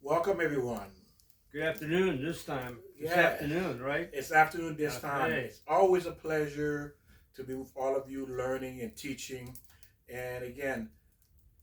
Welcome everyone. Good afternoon this time. It's Yeah, afternoon, right? it's afternoon this time. Okay. It's always a pleasure to be with all of you learning and teaching. And again,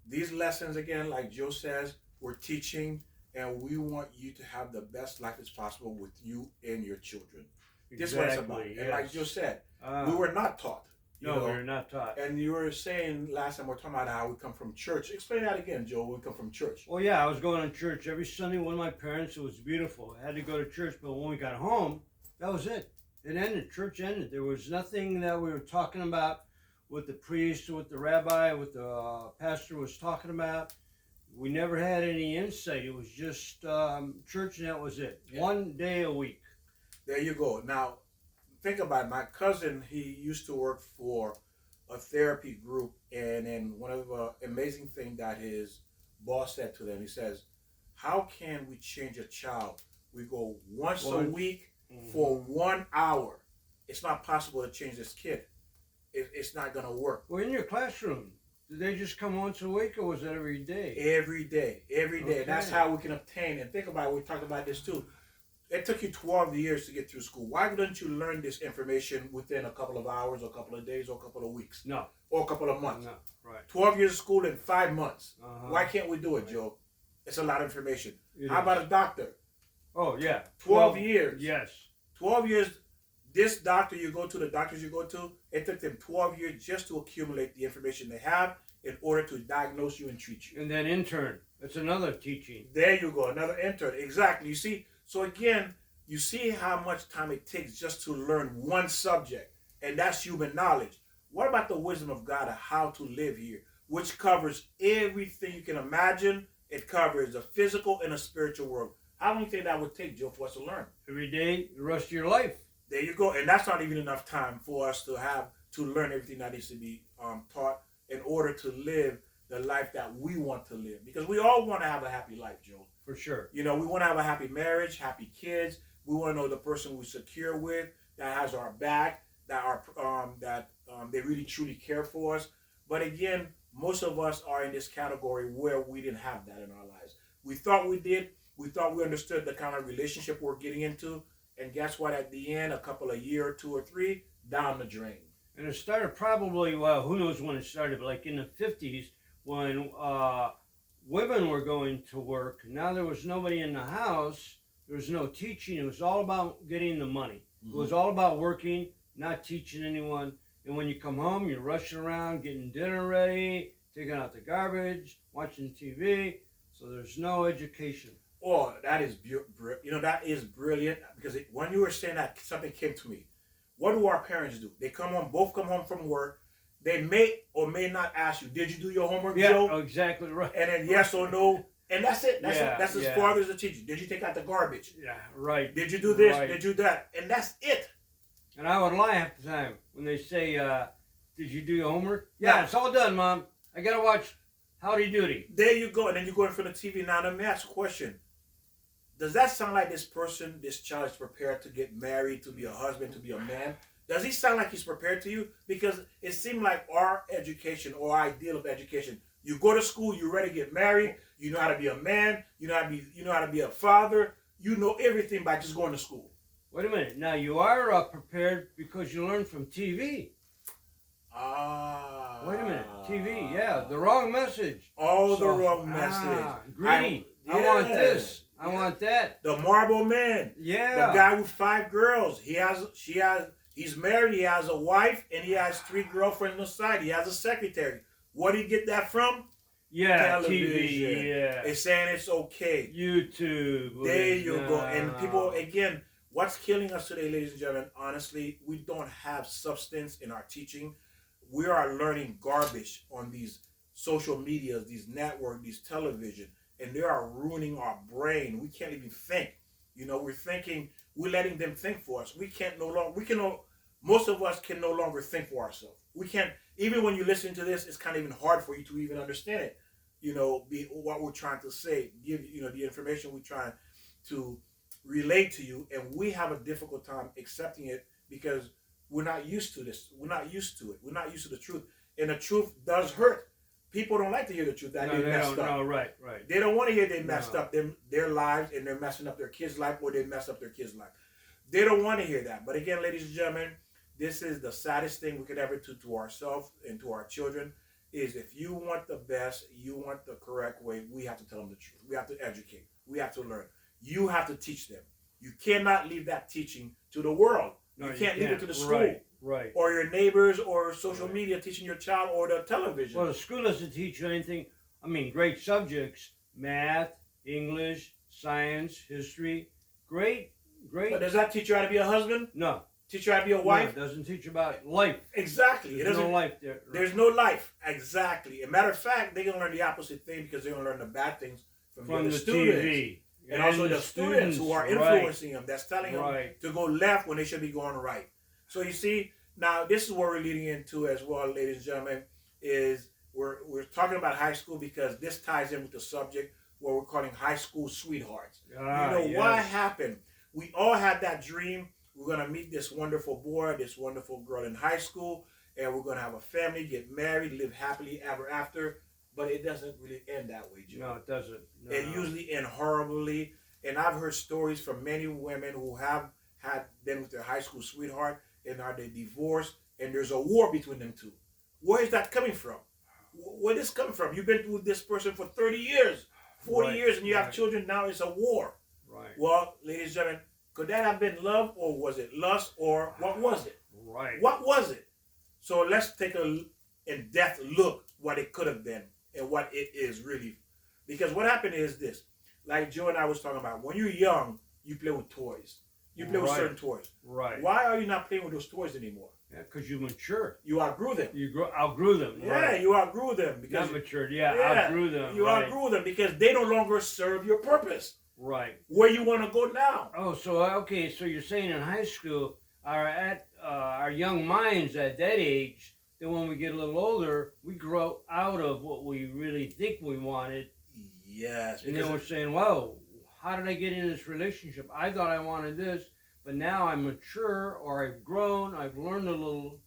these lessons, again, like Joe says, we're teaching and we want you to have the best life as possible with you and your children. This is what it's about. Exactly, And like yes. Joe said, Ah, we were not taught. You no, know, we're not taught. and you were saying last time we're talking about how we come from church. Explain that again, Joe. We come from church. Well, yeah, I was going to church every Sunday with my parents. It was beautiful. I had to go to church, but when we got home, that was it. It ended. Church ended. There was nothing that we were talking about with the priest, with the rabbi, with the pastor was talking about. We never had any insight. It was just church, and that was it. Yeah. One day a week. There you go. Now, think about it. My cousin. He used to work for a therapy group, and then one of the amazing thing that his boss said to them, he says, "How can we change a child? We go once a week for 1 hour. It's not possible to change this kid. It's not gonna work." Well, in your classroom, did they just come once a week, or was that every day? Every day, every day. Okay. That's how we can obtain. And think about it. We talked about this too. It took you 12 years to get through school. Why wouldn't you learn this information within a couple of hours, or a couple of days, or a couple of weeks, No, or a couple of months? no, right. 12 years of school in 5 months. Uh-huh. Why can't we do it, Joe? It's a lot of information. It How is. about a doctor? Oh, yeah. 12 years. Yes. 12 years. This doctor you go to, the doctors you go to, it took them 12 years just to accumulate the information they have in order to diagnose you and treat you. And then intern. That's another teaching. There you go, another intern. Exactly. You see, so again, you see how much time it takes just to learn one subject, and that's human knowledge. What about the wisdom of God of how to live here, which covers everything you can imagine? It covers the physical and the spiritual world. How long do you think that would take, Joe, for us to learn? Every day, the rest of your life. There you go. And that's not even enough time for us to have to learn everything that needs to be taught in order to live the life that we want to live. Because we all want to have a happy life, Joe. For sure. You know, we want to have a happy marriage, happy kids. We want to know the person we're secure with, that has our back, that they really truly care for us. But again, most of us are in this category where we didn't have that in our lives. We thought we did. We thought we understood the kind of relationship we're getting into. And guess what? At the end, a couple of year, 2 or 3, down the drain. And it started probably, well, who knows when it started, but like in the 50s when women were going to work. Now there was nobody in the house. There was no teaching. It was all about getting the money. Mm-hmm. It was all about working, not teaching anyone. And when you come home, you're rushing around, getting dinner ready, taking out the garbage, watching TV. So there's no education. Oh, that is that is brilliant, because when you were saying that, something came to me. What do our parents do? They both come home from work. They may or may not ask you, "Did you do your homework, Yeah, Joe?" exactly right. And then yes or no, and that's it. That's as Yeah. far as the teacher. Did you take out the garbage? Yeah, right. Did you do this? Right. Did you do that? And that's it. And I would lie half the time when they say, "Did you do your homework?" Yeah. Yeah, it's all done, Mom. I gotta watch Howdy Doody. There you go. And then you go in front of the TV. Now let me ask a question. Does that sound like this child is prepared to get married, to be a husband, to be a man? Does he sound like he's prepared to you? Because it seemed like our education, or our ideal of education, you go to school, you're ready to get married, you know how to be a man, you know how to be a father, you know everything by just going to school. Wait a minute. Now you are prepared because you learned from TV. Ah. Wait a minute. TV. Yeah, the wrong message. Oh, the wrong message. Greedy. I want this. I want that. The marble man. Yeah. The guy with 5 girls. He's married, he has a wife, and he has 3 girlfriends on the side. He has a secretary. Where did he get that from? Yeah, Television. TV. Yeah. It's saying it's okay. YouTube. There you go. And people, again, what's killing us today, ladies and gentlemen, honestly, we don't have substance in our teaching. We are learning garbage on these social medias, these networks, these television, and they are ruining our brain. We can't even think. You know, we're letting them think for us. Most of us can no longer think for ourselves. We can't, even when you listen to this, it's kind of even hard for you to even understand it. You know, what we're trying to say, give the information we're trying to relate to you, and we have a difficult time accepting it because we're not used to this. We're not used to it. We're not used to the truth, and the truth does hurt. People don't like to hear the truth that No, they they messed don't. up. No, right, right. They don't want to hear they messed No. up their lives and they're messing up their kids' life or they mess up their kids' life. They don't want to hear that. But again, ladies and gentlemen, this is the saddest thing we could ever do to ourselves and to our children. Is if you want the best, you want the correct way, we have to tell them the truth. We have to educate. We have to learn. You have to teach them. You cannot leave that teaching to the world. No, you can't leave it to the school. Right, right. Or your neighbors or social Right. media teaching your child or the television. Well, the school doesn't teach you anything. I mean, great subjects: math, English, science, history. Great. But does that teach you how to be a husband? No. Teach you how to be a No, wife? it doesn't teach you about life. Exactly. It There's doesn't. no life there. There's no life. Exactly. As a matter of fact, they're gonna learn the opposite thing because they're gonna learn the bad things from From the the students. TV. And also the students who are influencing them, that's telling them Right. to go left when they should be going right. So you see, now this is what we're leading into as well, ladies and gentlemen, is we're talking about high school because this ties in with the subject what we're calling high school sweethearts. Yes. What happened? We all had that dream. We're gonna meet this wonderful boy, this wonderful girl in high school, and we're gonna have a family, get married, live happily ever after. But it doesn't really end that way, Joe. No, it doesn't. No, It usually end horribly. And I've heard stories from many women who have had been with their high school sweetheart and are they divorced and there's a war between them two. Where is that coming from? Where is this coming from? You've been with this person for 30 years, 40 Right, years, and you have right. children. Now it's a war. Right. Well, ladies and gentlemen, could that have been love or was it lust or what was it? Right. What was it? So let's take a in-depth look what it could have been and what it is really. Because what happened is this, like Joe and I was talking about, when you're young, you play with toys. You play with Right. certain toys. Right. Why are you not playing with those toys anymore? Yeah, because you mature. You outgrew them. You outgrew them. Yeah, Right. you outgrew them because Not matured. Yeah, yeah, outgrew them. you right. outgrew them because they no longer serve your purpose. Right. Where you want to go now? Oh, so okay, so you're saying in high school, our young minds at that age, then when we get a little older, we grow out of what we really think we wanted, Yes, and because then we're saying, "Whoa, how did I get in this relationship? I thought I wanted this, but now I'm mature, or I've grown, I've learned a little.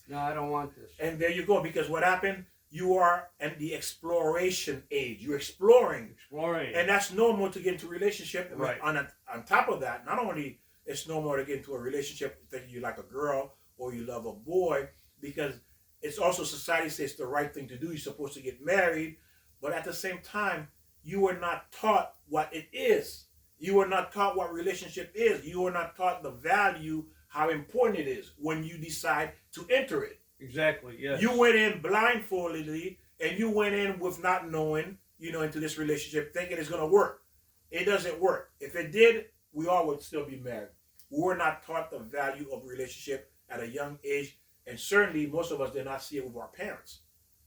No, I don't want this." and there you go. Because what happened? You are in the exploration age. You're exploring. Exploring. And that's normal to get into a relationship. Right. On top of that, not only it's normal to get into a relationship thinking you like a girl or you love a boy, because it's also society says it's the right thing to do. You're supposed to get married, but at the same time, you were not taught what it is. You were not taught what relationship is. You were not taught the value, how important it is when you decide to enter it. Exactly. Yes. You went in blindfoldedly and you went in with not knowing, into this relationship thinking it's going to work. It doesn't work. If it did, we all would still be married. We were not taught the value of relationship at a young age. And certainly most of us did not see it with our parents.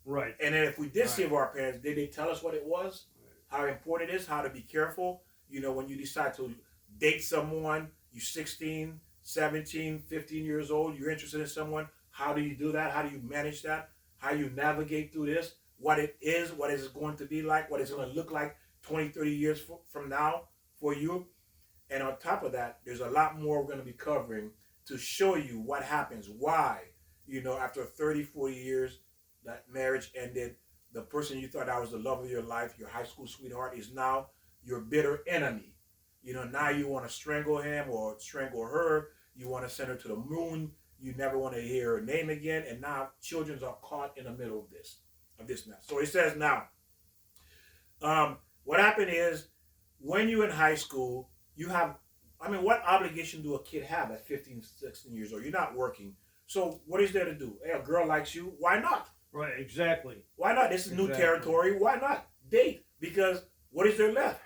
Right. And then if we did see it Right. with our parents, did they tell us what it was? How important it is, how to be careful. When you decide to date someone, you're 16, 17, 15 years old, you're interested in someone. How do you do that? How do you manage that? How you navigate through this? What it is going to be like? What it's going to look like 20, 30 years from now for you? And on top of that, there's a lot more we're going to be covering to show you what happens, why, after 30, 40 years, that marriage ended. The person you thought that was the love of your life, your high school sweetheart, is now your bitter enemy. Now you want to strangle him or strangle her. You want to send her to the moon. You never want to hear her name again. And now children are caught in the middle of this mess. So it says now, what happened is when you're in high school, you have, what obligation do a kid have at 15, 16 years old? You're not working. So what is there to do? Hey, a girl likes you. Why not? Right. Exactly. Why not? This is new Exactly. territory. Why not? Date. Because what is there left?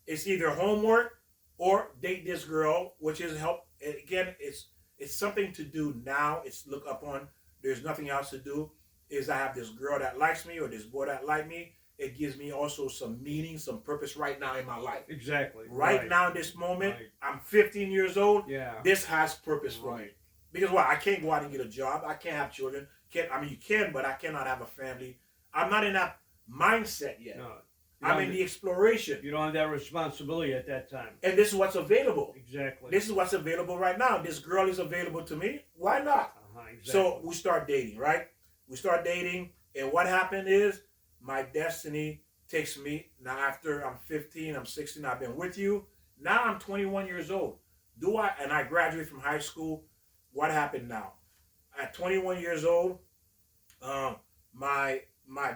It's either homework or date this girl, which is help. Again, it's something to do now. It's look up on. There's nothing else to do. Is I have this girl that likes me or this boy that like me. It gives me also some meaning, some purpose right now in my life. Exactly. Right now, this moment, Right. I'm 15 years old. Yeah. This has purpose for me. Right. Because why? I can't go out and get a job. I can't have children. You can, but I cannot have a family. I'm not in that mindset yet. No. I'm in the exploration. You don't have that responsibility at that time. And this is what's available. Exactly. This is what's available right now. This girl is available to me. Why not? Exactly. So we start dating, right? We start dating, and what happened is my destiny takes me now after I'm 15, I'm 16, I've been with you. Now I'm 21 years old. And I graduate from high school. What happened now? At 21 years old, my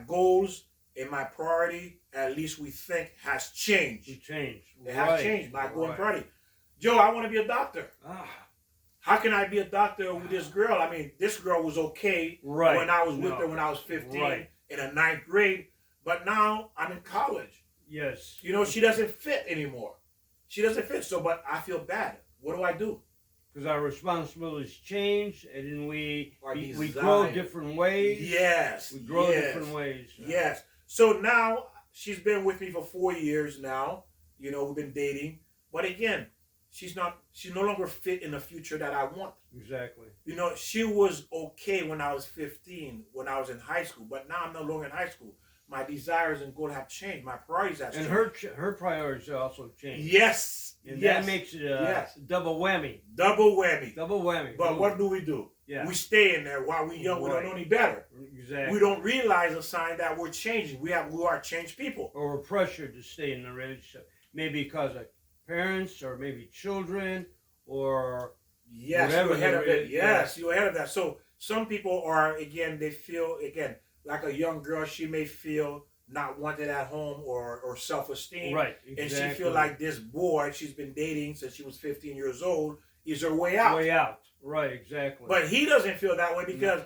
goals and my priority, at least we think, has changed. We changed. It has changed. My goal and priority. Joe, I want to be a doctor. How can I be a doctor with this girl? I mean, this girl was okay when I was with her when I was 15 in a ninth grade, but now I'm in college. Yes. You know, she doesn't fit anymore. She doesn't fit. So, but I feel bad. What do I do? Because our responsibilities change, and then we grow different ways. Yes. We grow different ways. Yes. So now she's been with me for 4 years now. You know, we've been dating. But again, she's no longer fit in the future that I want. Exactly. You know, she was okay when I was 15, when I was in high school. But now I'm no longer in high school. My desires and goals have changed. My priorities have changed. And her priorities also changed. Yes. And that makes it a double whammy. Double whammy. Double whammy. But what do? Yeah. We stay in there while we're young. We don't know any better. Exactly. We don't realize a sign that we're changing. We are changed people. Or we're pressured to stay in the relationship. Maybe because of parents or maybe children or you're ahead of it. Yes, you're ahead of that. So some people are, again, they feel, again, like a young girl, she may feel not wanted at home or self-esteem. Right, exactly. And she feel like this boy she's been dating since she was 15 years old is her way out. Way out. Right, exactly. But he doesn't feel that way because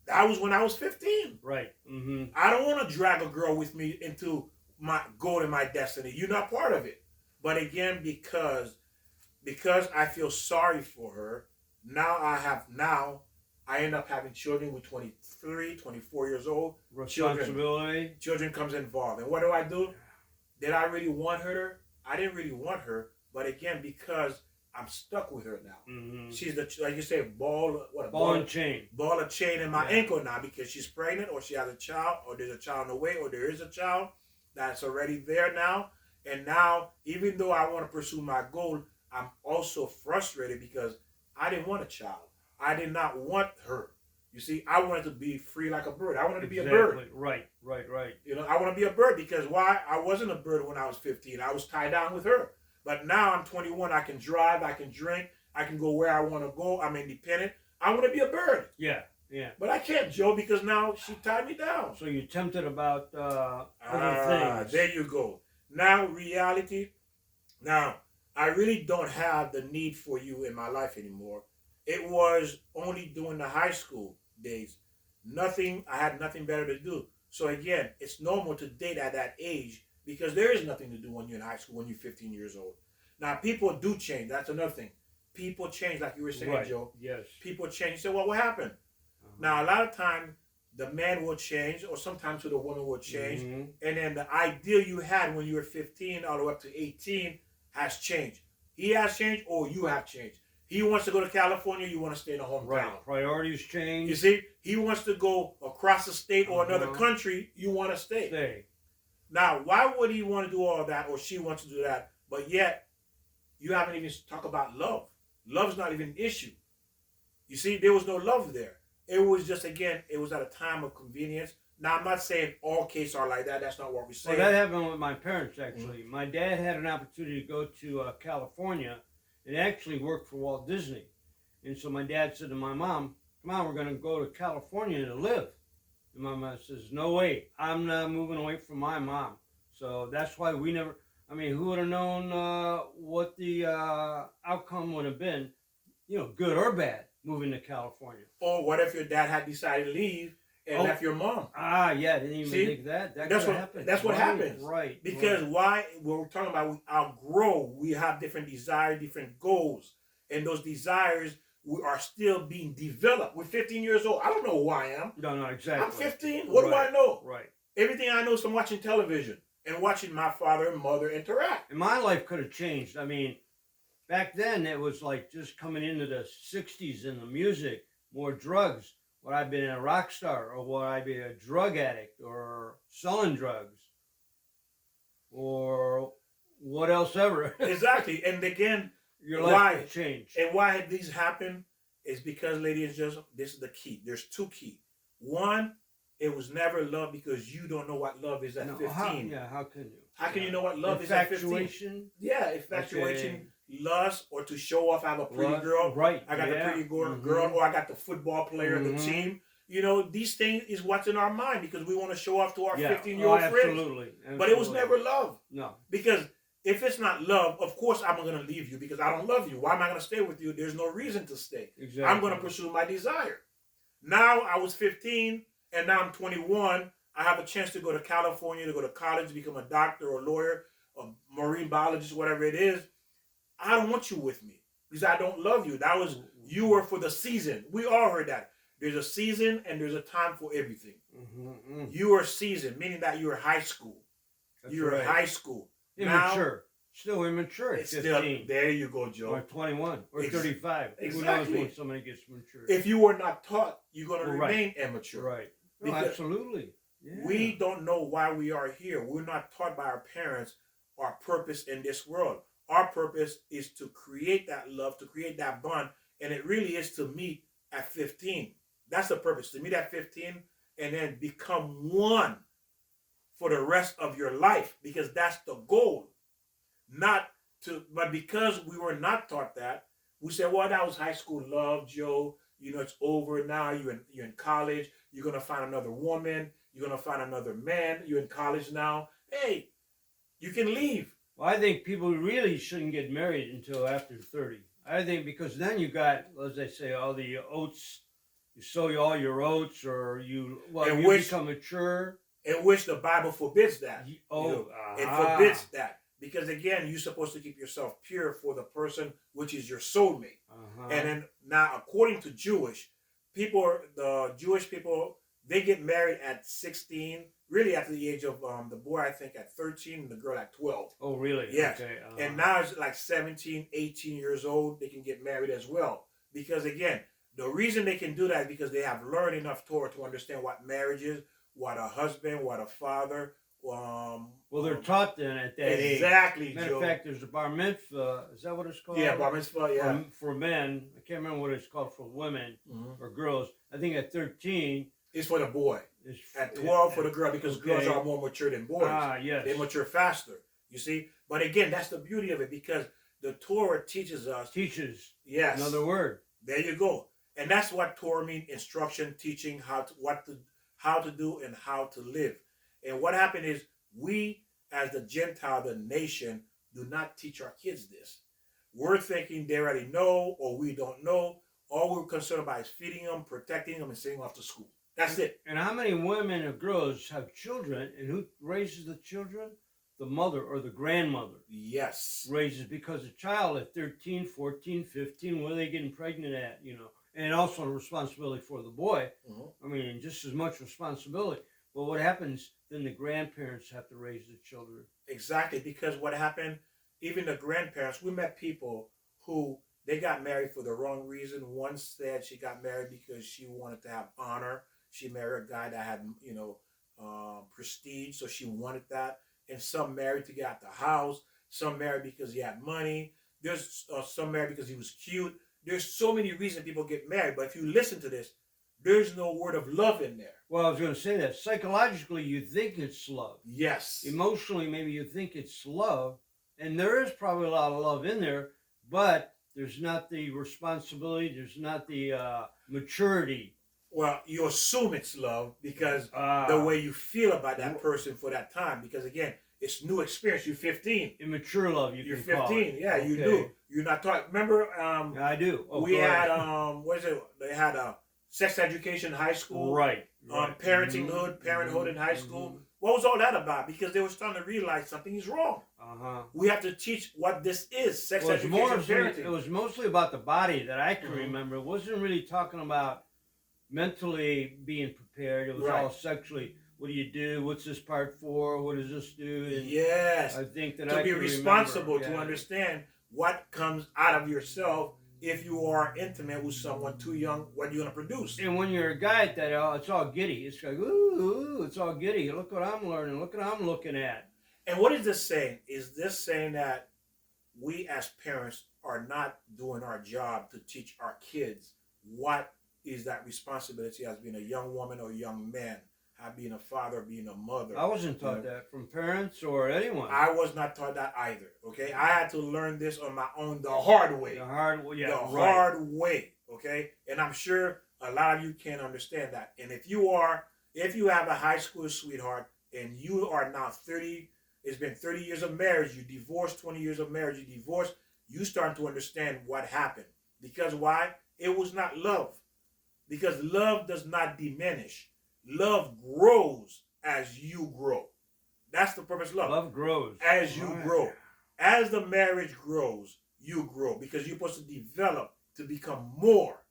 that was when I was 15. Right. Mm-hmm. I don't want to drag a girl with me into my goal and my destiny. You're not part of it. But again, because I feel sorry for her, now I end up having children with 23, 24 years old. Responsibility. Children comes involved. And what do? Did I really want her? I didn't really want her. But again, because I'm stuck with her now. Mm-hmm. She's like you say, ball and chain. Ball and chain in my ankle now because she's pregnant or she has a child or there's a child on the way or there is a child that's already there now. And now, even though I want to pursue my goal, I'm also frustrated because I didn't want a child. I did not want her. You see, I wanted to be free like a bird. I wanted to be a bird. Right. You know, I want to be a bird because why? I wasn't a bird when I was 15. I was tied down with her. But now I'm 21. I can drive. I can drink. I can go where I want to go. I'm independent. I want to be a bird. Yeah. But I can't, Joe, because now she tied me down. So you're tempted about other things. There you go. Now, reality. Now, I really don't have the need for you in my life anymore. It was only during the high school days. I had nothing better to do. So again, it's normal to date at that age because there is nothing to do when you're in high school, when you're 15 years old. Now, people do change. That's another thing. People change, like you were saying, Joe. Yes. People change. You say, well, what happened? Now, a lot of times, the man will change, or sometimes the woman will change. Mm-hmm. And then the ideal you had when you were 15 all the way up to 18 has changed. He has changed, or you have changed. He wants to go to California, you want to stay in the hometown. Right. Priorities change. You see, he wants to go across the state or another country, you want to stay. Now, why would he want to do all that, or she wants to do that, but yet you haven't even talked about love. Love's not even an issue. You see, there was no love there. It was just, again, it was at a time of convenience. Now, I'm not saying all cases are like that. That's not what we're saying. Well, that happened with my parents, actually. Mm-hmm. My dad had an opportunity to go to California and actually work for Walt Disney. And so my dad said to my mom, come on, we're going to go to California to live. And my mom says, no way. I'm not moving away from my mom. So that's why we never, who would have known what the outcome would have been, good or bad, moving to California. Or what if your dad had decided to leave and left your mom? Yeah, didn't even think that. That's what happened. That's what happens. Right. Because why? We're talking about we outgrow. We have different desires, different goals. And those desires are still being developed. We're 15 years old. I don't know who I am. No, exactly. I'm 15. What do I know? Right. Everything I know is from watching television and watching my father and mother interact. And my life could have changed. Back then, it was like just coming into the 60s in the music, more drugs. Would I been a rock star, or would I be a drug addict, or selling drugs, or what else ever? Exactly. And again, your life could change. And why these happen is because, ladies and gentlemen, this is the key. There's two keys. One It was never love because you don't know what love is at No, 15. how can you? How can Yeah. you know what love is at 15? Infatuation. Yeah, infatuation, Okay. lust, or to show off I have a pretty Lust, girl. right? I got the Yeah. pretty girl, Mhm. or I got the football player of the Mhm. team. You know, these things is what's in our mind because we want to show off to our Yeah. 15-year-old friends. Absolutely. But it was Absolutely. never love. No. Because if it's not love, of course I'm going to leave you because I don't love you. Why am I going to stay with you? There's no reason to stay. Exactly. I'm going to pursue my desire. Now I was 15 and now I'm 21. I have a chance to go to California, to go to college, become a doctor or a lawyer, a marine biologist, whatever it is. I don't want you with me because I don't love you. That was, you were for the season. We all heard that. There's a season and there's a time for everything. Mm-hmm. You were seasoned, meaning that you were high school. That's You were right. high school. Immature. Still immature at It's 15. still, there you go, Joe. Or 21. Or Ex- 35. Who knows exactly. when somebody gets mature. If you were not taught, you're going to Well, right. remain immature. Right. No, Because absolutely. Yeah. we don't know why we are here. We're not taught by our parents our purpose in this world. Our purpose is to create that love, to create that bond, and it really is to meet at 15. That's the purpose, to meet at 15 and then become one for the rest of your life, because that's the goal. But because we were not taught that, we said, well, that was high school love, Joe. You know, it's over now. You're in college. You're going to find another woman. You're going to find another man. You're in college now. Hey, you can leave. Well, I think people really shouldn't get married until after 30. I think because then you got, as they say, all the oats. You sow all your oats, or you become mature. In which the Bible forbids that. It forbids that. Because again, you're supposed to keep yourself pure for the person which is your soulmate. And then now, according to Jewish people, the Jewish people, they get married at 16, really at the age of the boy, I think, at 13, and the girl at 12. Oh, really? Yes. Okay. And now it's like 17, 18 years old, they can get married as well. Because again, the reason they can do that is because they have learned enough Torah to understand what marriage is, what a husband, what a father. Well, they're taught then at that age. Exactly, Matter Joe. of fact, there's a bar mitzvah. Is that what it's called? Yeah, bar mitzvah, yeah. For men. I can't remember what it's called for women or girls. I think at 13. It's for the boy. At 12 for the girl, because girls are more mature than boys. Ah, yes. They mature faster, you see. But again, that's the beauty of it, because the Torah teaches us. Teaches. Yes. Another word. There you go. And that's what Torah means: instruction, teaching, how to do and how to live. And what happened is, we as the Gentile, the nation, do not teach our kids this. We're thinking they already know, or we don't know. All we're concerned about is feeding them, protecting them, and sending them off to school. That's it. And how many women or girls have children, and who raises the children? The mother or the grandmother. Yes. Raises, because a child at 13, 14, 15, where are they getting pregnant at, And also a responsibility for the boy. I mean, just as much responsibility. But what happens, then the grandparents have to raise the children. Exactly, because what happened, even the grandparents, we met people who, they got married for the wrong reason. One said she got married because she wanted to have honor. She married a guy that had, prestige, so she wanted that. And some married to get out the house. Some married because he had money. There's some married because he was cute. There's so many reasons people get married. But if you listen to this, there's no word of love in there. Well, I was going to say that. Psychologically, you think it's love. Yes. Emotionally, maybe you think it's love. And there is probably a lot of love in there, but there's not the responsibility. There's not the maturity. Well, you assume it's love because the way you feel about that person for that time. Because again, it's new experience. You're 15. Immature love, You're can 15. call it. Yeah, Okay. you do. You're not taught. Remember? Yeah, I do. We had what is it? They had a sex education in high school. Right. Parenthood in high school. What was all that about? Because they were starting to realize something is wrong. We have to teach what this is: sex education, parenting. It was mostly about the body that I can remember. It wasn't really talking about mentally being prepared. It was all sexually. What do you do? What's this part for? What does this do? And yes. I think that to be responsible, to understand what comes out of yourself if you are intimate with someone too young, what you're going to produce. And when you're a guy at that, it's all giddy. It's like, ooh, it's all giddy. Look what I'm learning. Look what I'm looking at. And what is this saying? Is this saying that we as parents are not doing our job to teach our kids what is that responsibility as being a young woman or a young man being a father, being a mother. I wasn't taught that from parents or anyone. I was not taught that either. Okay, I had to learn this on my own, the hard way. The hard way, yeah, the right. hard way. Okay, and I'm sure a lot of you can understand that. And if you have a high school sweetheart and you are now 30, it's been 30 years of marriage, you divorced, 20 years of marriage, you divorced, you start to understand what happened. Because why? It was not love. Because love does not diminish. Love grows as you grow. That's the purpose of love. Love grows. As you grow. As the marriage grows, you grow. Because you're supposed to develop to become more.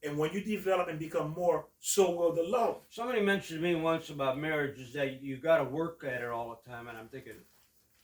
And when you develop and become more, so will the love. Somebody mentioned to me once about marriage is that you got to work at it all the time. And I'm thinking,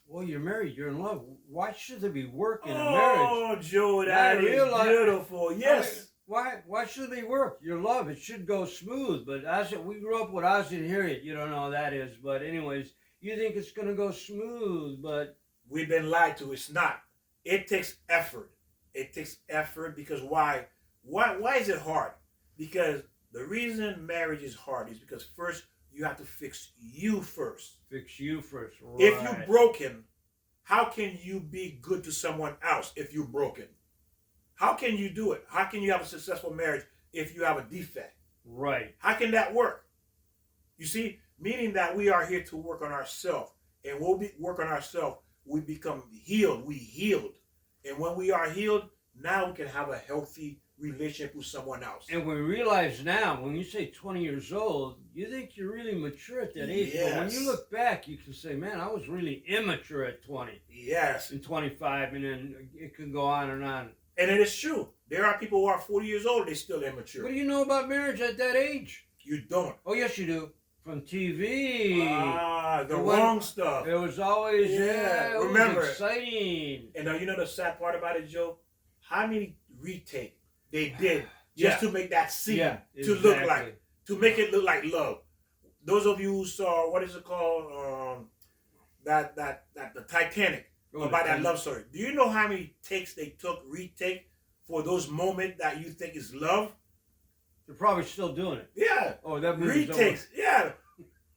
well, you're married, you're in love. Why should there be work in a marriage? Oh, Joe, that is beautiful. Yes. Why should they work? Your love, it should go smooth. But we grew up with Ozzie and Harriet. You don't know how that is. But anyways, you think it's going to go smooth, but we've been lied to. It's not. It takes effort. It takes effort because why? Why is it hard? Because the reason marriage is hard is because first you have to fix you first. Fix you first. Right. If you're broken, how can you be good to someone else if you're broken? How can you do it? How can you have a successful marriage if you have a defect? Right. How can that work? You see, meaning that we are here to work on ourselves. And when we work on ourselves, we become healed. We healed. And when we are healed, now we can have a healthy relationship with someone else. And we realize now, when you say 20 years old, you think you're really mature at that age. Yes. But when you look back, you can say, man, I was really immature at 20. Yes. And 25, and then it can go on and on. And it is true. There are people who are 40 years old, they're still immature. What do you know about marriage at that age? You don't. Oh, yes, you do. From TV. The wrong stuff. It was always, remember, it was exciting. And you know the sad part about it, Joe? How many retake they did just to make that scene to look like, to make it look like love. Those of you who saw, what is it called? The Titanic. About that love story. Do you know how many takes they took, retake, for those moments that you think is love? They're probably still doing it. Yeah. Oh, that retakes. Yeah.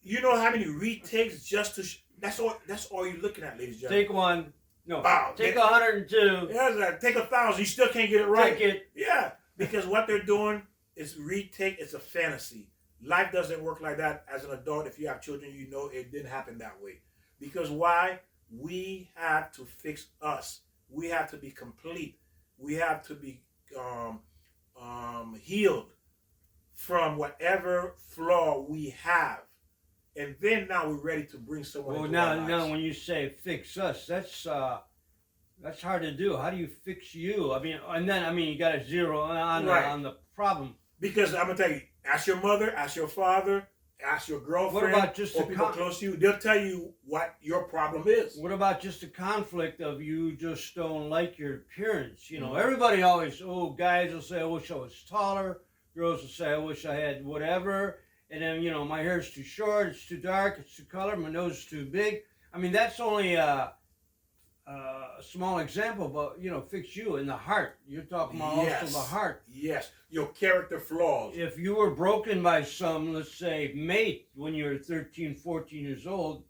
You know how many retakes just to? That's all you're looking at, ladies and gentlemen. Take one. No. Wow. Take 102. Yeah, take 1,000. You still can't get it right. Take it. Yeah. Because what they're doing is retake. It's a fantasy. Life doesn't work like that. As an adult, if you have children, you know it didn't happen that way. Because why? We have to fix us. We have to be complete. We have to be healed from whatever flaw we have. And then now we're ready to bring someone into our lives. Now when you say fix us, that's hard to do. How do you fix you? You got to zero on the problem. Because I'm going to tell you, ask your mother, ask your father, ask your girlfriend, what about just or people close to you. They'll tell you what your problem is. What about just a conflict of you just don't like your appearance? You know, everybody always, guys will say, I wish I was taller. Girls will say, I wish I had whatever. And then, my hair's too short, it's too dark, it's too colored, my nose is too big. I mean, that's only a small example, but, fix you in the heart. You're talking about also the heart. Yes, your character flaws. If you were broken by some, let's say, mate when you were 13, 14 years old,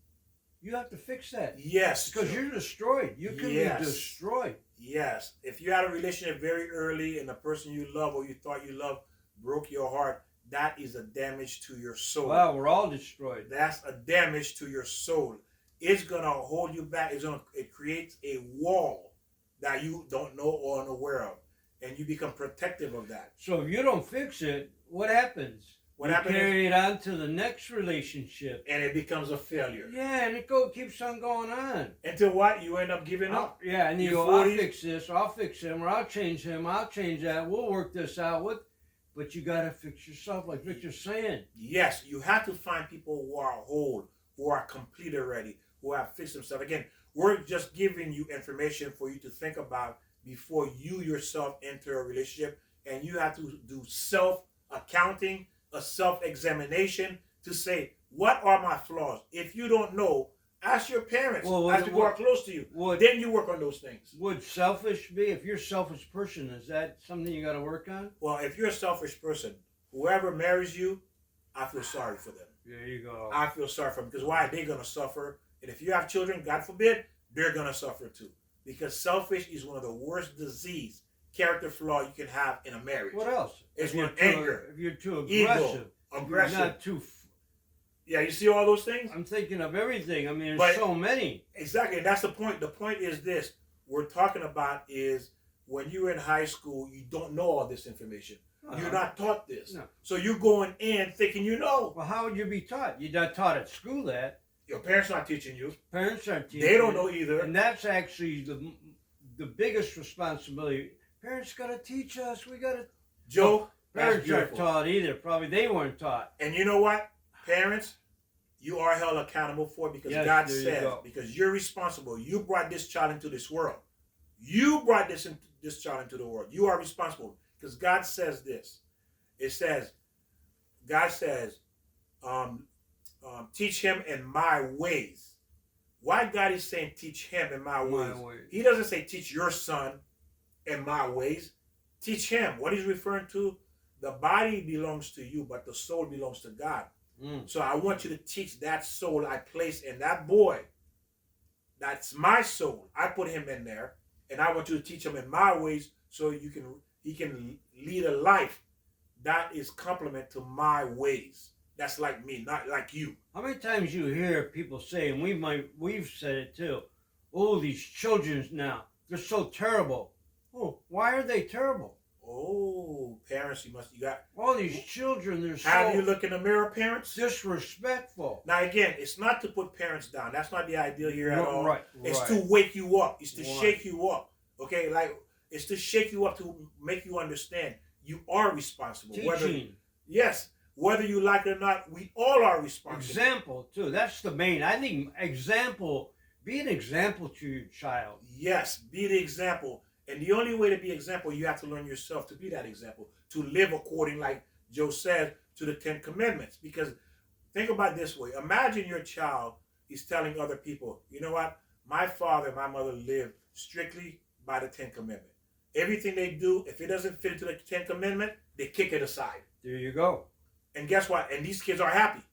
you have to fix that. Yes. Because you're destroyed. You can be destroyed. Yes. If you had a relationship very early and the person you love or you thought you loved broke your heart, that is a damage to your soul. Wow, we're all destroyed. That's a damage to your soul. It's going to hold you back. It creates a wall that you don't know or unaware of. And you become protective of that. So if you don't fix it, what happens? What happens? Carry it on to the next relationship. And it becomes a failure. Yeah, and it keeps on going on. Until what? You end up giving up. Yeah, and you go, I'll fix this, or I'll fix him, or I'll change him, I'll change that. We'll work this out. But you got to fix yourself, like Victor's saying. Yes, you have to find people who are whole, who are complete already, who have fixed themselves. Again, we're just giving you information for you to think about before you yourself enter a relationship. And you have to do self-accounting, a self-examination to say, what are my flaws? If you don't know, ask your parents, ask people who are close to you. Then you work on those things. Would selfish be, if you're a selfish person, is that something you got to work on? Well, if you're a selfish person, whoever marries you, I feel sorry for them. There you go. I feel sorry for them because why? They're gonna suffer, and if you have children, God forbid, they're gonna suffer too. Because selfish is one of the worst character flaw you can have in a marriage. What else? It's If you're one too- anger, If you're too ego, aggressive, if you're aggressive. not too. Yeah, you see all those things. I'm thinking of everything. I mean, there's But- so many. Exactly, and that's the point. The point is this: we're talking about is when you're in high school, you don't know all this information. You're not taught this, No. so you're going in thinking you know. Well, how would you be taught? You're not taught at school that. Your parents not teaching you. Parents aren't teaching. They don't you. know either. And that's actually the biggest responsibility. Parents got to teach us. We got to. Joe, that's Parents aren't beautiful. taught either. Probably they weren't taught. And you know what, parents, you are held accountable for it because Yes, God there you says go. because you're responsible. You brought this child into this world. You brought this child into the world. You are responsible because God says this. It says, God says, teach him in my ways. Why God is saying teach him in my ways? He doesn't say teach your son in my ways. Teach him. What he's referring to, the body belongs to you, but the soul belongs to God. So I want you to teach that soul I place in that boy. That's my soul. I put him in there, and I want you to teach him in my ways so he can lead a life that is complement to my ways. That's like me, not like you. How many times you hear people say, and we've said it too, oh, these children now, they're so terrible. Oh, why are they terrible? Oh, parents, you got. All these children, they're Have you so look in the mirror, parents? disrespectful. Now again, it's not to put parents down. That's not the idea here at all. Right, It's right. to wake you up. It's to Right. shake you up. Okay, like it's to shake you up to make you understand you are responsible. Teaching. Whether you like it or not, we all are responsible. Example, too. That's the main. I think example, be an example to your child. Yes, be the example. And the only way to be example, you have to learn yourself to be that example, to live according, like Joe said, to the 10 Commandments. Because think about it this way. Imagine your child is telling other people, you know what? My father and my mother lived strictly by the 10 Commandments. Everything they do, if it doesn't fit into the 10 Commandments, they kick it aside. There you go. And guess what? And these kids are happy.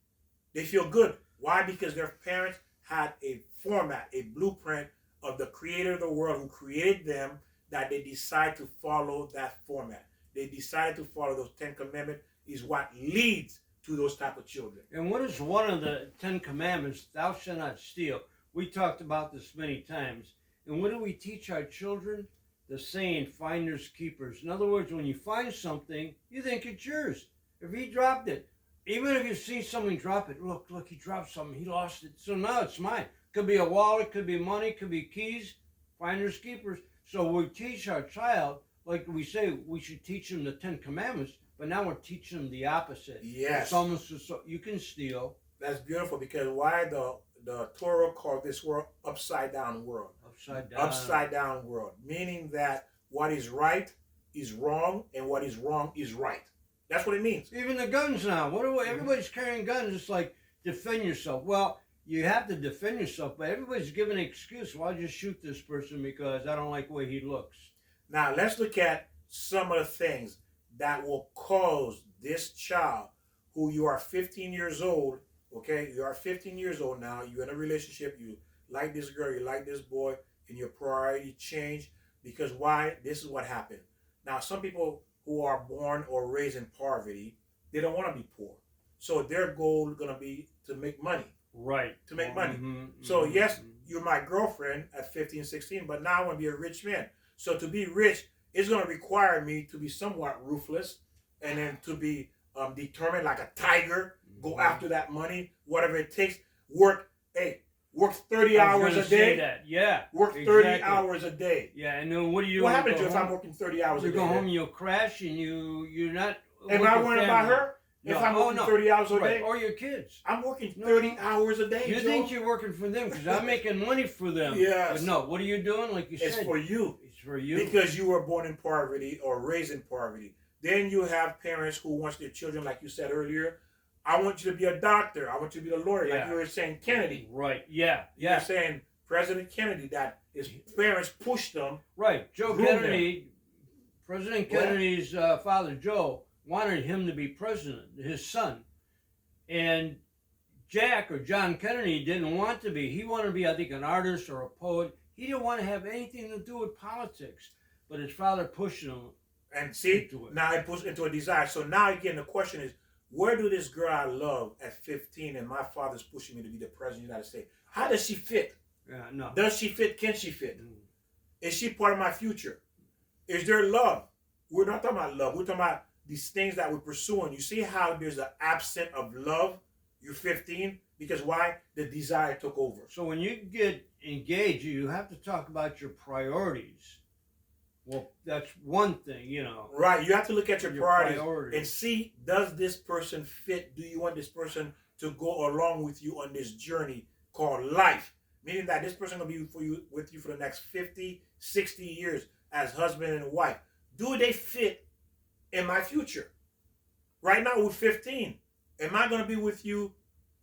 They feel good. Why? Because their parents had a format, a blueprint of the creator of the world who created them, that they decide to follow that format. They decided to follow those 10 Commandments is what leads to those type of children. And what is one of the 10 Commandments? Thou shalt not steal. We talked about this many times. And what do we teach our children? The saying, finders keepers. In other words, when you find something, you think it's yours. If he dropped it, even if you see someone drop it, look, he dropped something, he lost it. So now it's mine. Could be a wallet, could be money, could be keys. Finders keepers. So we teach our child, like we say, we should teach them the 10 Commandments, but now we're teaching them the opposite. Yes. It's almost you can steal. That's beautiful because why the Torah called this world upside down world. Upside down. Upside down world. Meaning that what is right is wrong and what is wrong is right. That's what it means. Even the guns now. Everybody's carrying guns. It's like, defend yourself. Well, you have to defend yourself, but everybody's giving an excuse. Well, I'll just shoot this person because I don't like the way he looks. Now, let's look at some of the things that will cause this child, who you are 15 years old, okay? You are 15 years old now. You're in a relationship. You like this girl. You like this boy. And your priority change. Because why? This is what happened. Now, some people who are born or raised in poverty, they don't want to be poor. So their goal is going to be to make money. Right. To make money. Mm-hmm, So yes, you're my girlfriend at 15, 16, but now I want to be a rich man. So to be rich, it's going to require me to be somewhat ruthless and then to be determined like a tiger, go after that money, whatever it takes. Work 30 hours a day. That. Yeah. Work 30 hours a day. Yeah, and then what do you? What happens if I'm working 30 hours a day? You go home, you'll crash, and you're not. Am I worrying about her? No. If I'm working 30 hours a day? Or your kids. I'm working 30 hours a day, You Joe. think you're working for them because I'm making money for them. Yes. But no, what are you doing? Like you said. It's for you. It's for you. Because you were born in poverty or raised in poverty. Then you have parents who want their children, like you said earlier, I want you to be a doctor. I want you to be a lawyer. Like you were saying Kennedy. Right. Yeah. You're saying President Kennedy, that his parents pushed them. Right. Joe Kennedy, President Kennedy's father, Joe, wanted him to be president, his son. And Jack or John Kennedy didn't want to be. He wanted to be, I think, an artist or a poet. He didn't want to have anything to do with politics. But his father pushed him. And see, into it. now it puts into a desire. So now again, the question is, where do this girl I love at 15 and my father's pushing me to be the president of the United States? How does she fit? Yeah, no. Does she fit? Can she fit? Mm. Is she part of my future? Is there love? We're not talking about love. We're talking about these things that we're pursuing. You see how there's an absence of love? You're 15 because why? The desire took over. So when you get engaged, you have to talk about your priorities. Well, that's one thing, you know. Right. You have to look at your priorities priorities. and see, does this person fit? Do you want this person to go along with you on this journey called life? Meaning that this person will be with you for the next 50, 60 years as husband and wife. Do they fit in my future? Right now we're 15. Am I going to be with you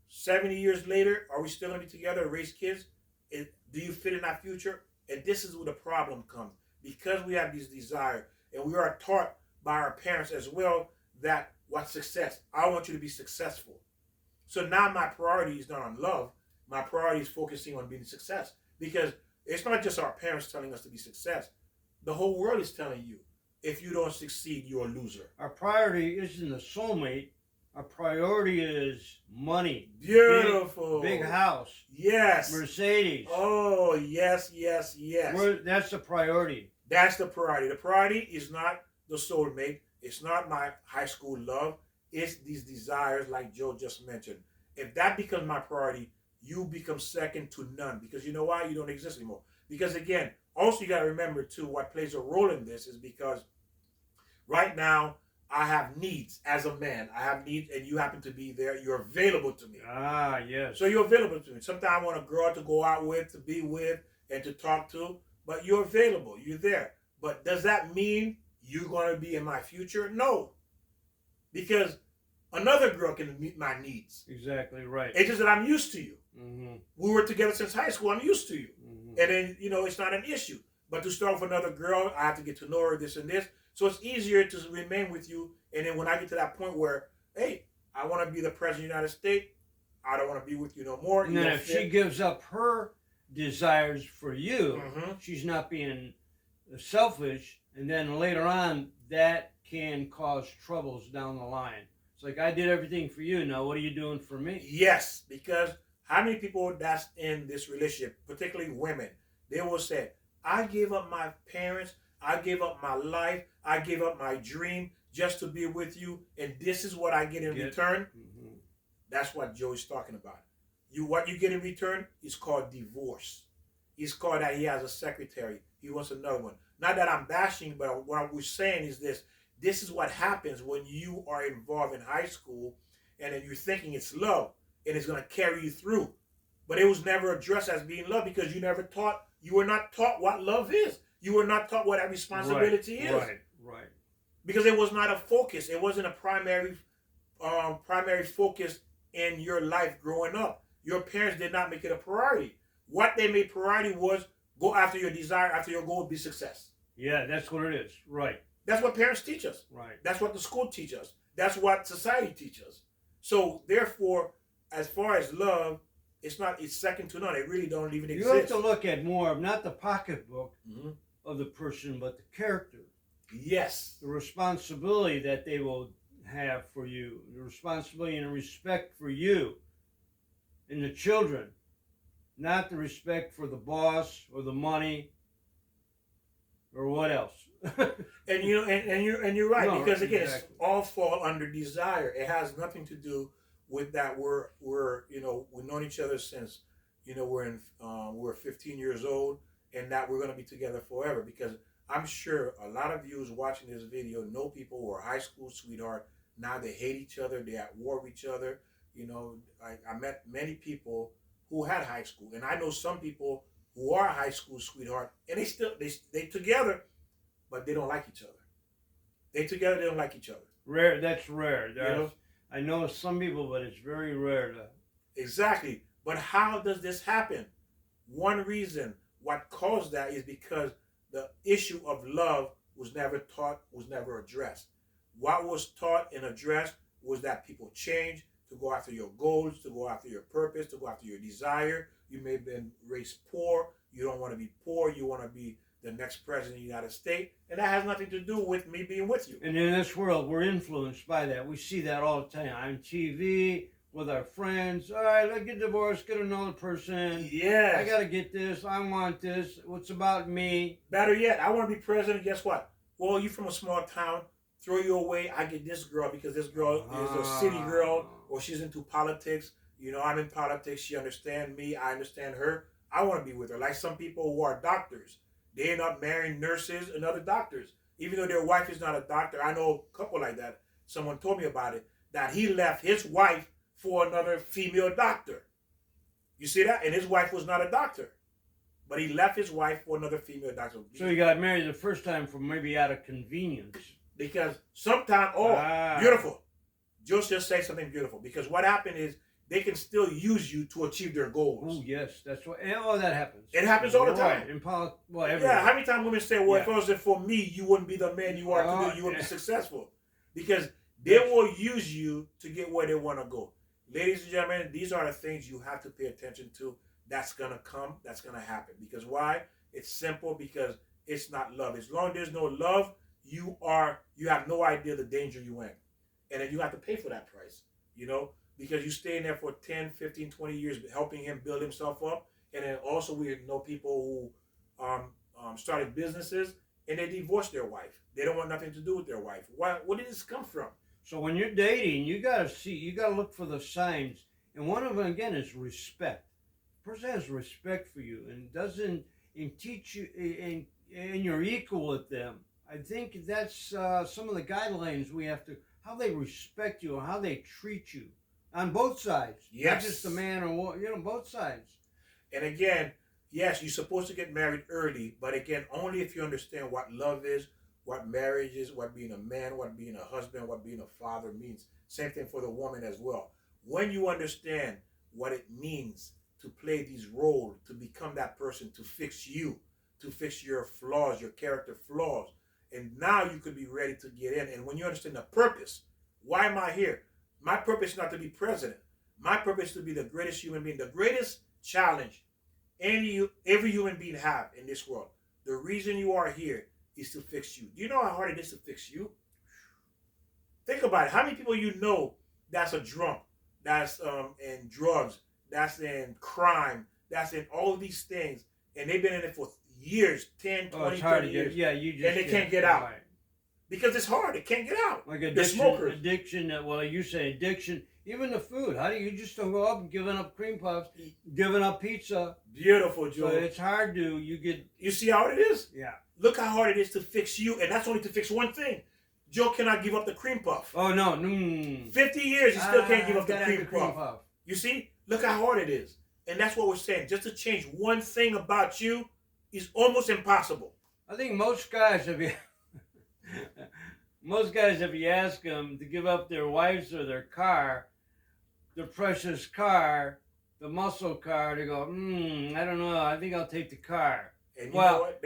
70 years later? Are we still going to be together and raise kids? Do you fit in our future? And this is where the problem comes. Because we have these desires and we are taught by our parents as well that what's success? I want you to be successful. So now my priority is not on love. My priority is focusing on being success. Because it's not just our parents telling us to be success. The whole world is telling you, if you don't succeed, you're a loser. Our priority isn't the soulmate. Our priority is money. Beautiful. Big house. Yes. Mercedes. Oh, yes, yes, yes. That's the priority. That's the priority. The priority is not the soulmate. It's not my high school love. It's these desires like Joe just mentioned. If that becomes my priority, you become second to none. Because you know why? You don't exist anymore. Because again, also you got to remember too, what plays a role in this is because right now, I have needs as a man. I have needs, and you happen to be there. You're available to me. Ah, yes. So you're available to me. Sometimes I want a girl to go out with, to be with, and to talk to, but you're available. You're there. But does that mean you're going to be in my future? No. Because another girl can meet my needs. Exactly right. It's just that I'm used to you. Mm-hmm. We were together since high school. I'm used to you. Mm-hmm. And then, it's not an issue. But to start with another girl, I have to get to know her, this and this. So it's easier to remain with you. And then when I get to that point where, hey, I want to be the president of the United States, I don't want to be with you no more. And then if she gives up her desires for you, mm-hmm. she's not being selfish. And then later on, that can cause troubles down the line. It's like, I did everything for you. Now, what are you doing for me? Yes, because how many people that's in this relationship, particularly women, they will say, I gave up my parents, I gave up my life, I gave up my dream just to be with you, and this is what I get in return. Mm-hmm. That's what Joey's talking about. What you get in return is called divorce. It's called that he has a secretary. He wants another one. Not that I'm bashing, but what we're saying is this. This is what happens when you are involved in high school and then you're thinking it's love and it's going to carry you through. But it was never addressed as being love because you were not taught what love is. You were not taught what that responsibility is. Right. Because it was not a focus. It wasn't a primary focus in your life growing up. Your parents did not make it a priority. What they made priority was go after your desire, after your goal, be success. Yeah, that's what it is. Right. That's what parents teach us. Right. That's what the school teaches us. That's what society teaches us. So therefore, as far as love, it's second to none. It really don't even exist. You have to look at more of not the pocketbook mm-hmm. of the person, but the character. Yes. The responsibility that they will have for you, the responsibility and respect for you and the children, not the respect for the boss or the money or what else. And you're right, No, because again, exactly. It's all fall under desire. It has nothing to do with that. We've known each other since we're 15 years old, and that we're going to be together forever. Because I'm sure a lot of you who's watching this video know people who are high school sweetheart. Now they hate each other. They're at war with each other. I met many people who had high school, and I know some people who are high school sweetheart, and they together, but they don't like each other. They together, they don't like each other. Rare. That's rare. I know some people, but it's very rare. Exactly. But how does this happen? One reason what caused that is because the issue of love was never taught, was never addressed. What was taught and addressed was that people change, to go after your goals, to go after your purpose, to go after your desire. You may have been raised poor. You don't want to be poor. You want to be the next president of the United States. And that has nothing to do with me being with you. And in this world, we're influenced by that. We see that all the time on TV, with our friends. All right, let's get divorced, get another person. Yes. I got to get this. I want this. What's about me? Better yet, I want to be president. Guess what? Well, you from a small town. Throw you away. I get this girl because this girl is a city girl or she's into politics. You know, I'm in politics. She understands me. I understand her. I want to be with her. Like some people who are doctors. They end up marrying nurses and other doctors. Even though their wife is not a doctor. I know a couple like that. Someone told me about it. That he left his wife for another female doctor. You see that? And his wife was not a doctor. But he left his wife for another female doctor. So he got married the first time for maybe out of convenience. Because sometimes, beautiful. Just say something beautiful. Because what happened is they can still use you to achieve their goals. Oh, yes. That's what. Oh, that happens. It happens all the time. Right. In well, everywhere. Yeah, how many times women say, well, if it wasn't for me, you wouldn't be the man you are today. You wouldn't be successful. Because they will use you to get where they want to go. Ladies and gentlemen, these are the things you have to pay attention to. That's going to come. That's going to happen. Because why? It's simple because it's not love. As long as there's no love, you have no idea the danger you in. And then you have to pay for that price, you know, because you stay in there for 10, 15, 20 years helping him build himself up. And then also we know people who started businesses and they divorced their wife. They don't want nothing to do with their wife. Where did this come from? So when you're dating, you got to look for the signs. And one of them, again, is respect. The person has respect for you and doesn't teach you, and you're equal with them. I think that's some of the guidelines we have to, how they respect you and how they treat you on both sides. Yes. Not just the man or, both sides. And again, yes, you're supposed to get married early, but again, only if you understand what love is, what marriage is, what being a man, what being a husband, what being a father means. Same thing for the woman as well. When you understand what it means to play these roles, to become that person, to fix you, to fix your flaws, your character flaws, and now you could be ready to get in. And when you understand the purpose, why am I here? My purpose is not to be president. My purpose is to be the greatest human being, the greatest challenge every human being have in this world. The reason you are here is to fix you. Do you know how hard it is to fix you? Think about it. How many people you know that's a drunk, that's in drugs, that's in crime, that's in all of these things, and they've been in it for years, 10, 20, 30 years. Yeah, you just and they can't get out. Right. Because it's hard. They can't get out. Like They're smokers. addiction, well, you say addiction, even the food. How do you just don't go up giving up cream puffs, giving up pizza? Beautiful, Joe. So it's hard to, You see how it is? Yeah. Look how hard it is to fix you, and that's only to fix one thing. Joe cannot give up the cream puff. Oh, no. 50 years, he still can't give up the cream puff. puff. You see? Look how hard it is. And that's what we're saying. Just to change one thing about you is almost impossible. I think most guys, if you ask them to give up their wives or their car, their precious car, the muscle car, they go, I don't know, I think I'll take the car. And you know what?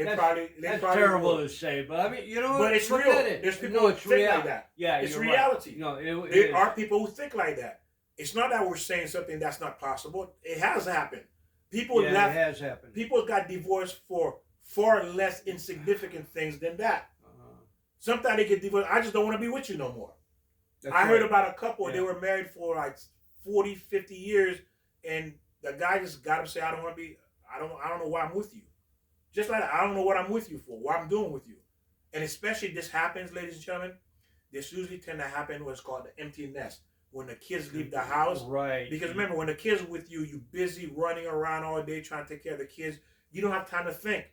That's terrible to say, but I mean, you know what? But it's real. There's people who think like that. Yeah, it's reality. Right. No, there are people who think like that. It's not that we're saying something that's not possible. It has happened. People it has happened. People got divorced for far less insignificant things than that. Sometimes they get divorced. I just don't want to be with you no more. I heard about a couple. They were married for like 40, 50 years, and the guy just got up and said, I don't know why I'm with you. Just like that, I don't know what I'm with you for, what I'm doing with you. And especially this happens, ladies and gentlemen, this usually tend to happen when it's called the empty nest. When the kids leave the house. Right. Because remember, when the kids are with you, you're busy running around all day trying to take care of the kids. You don't have time to think.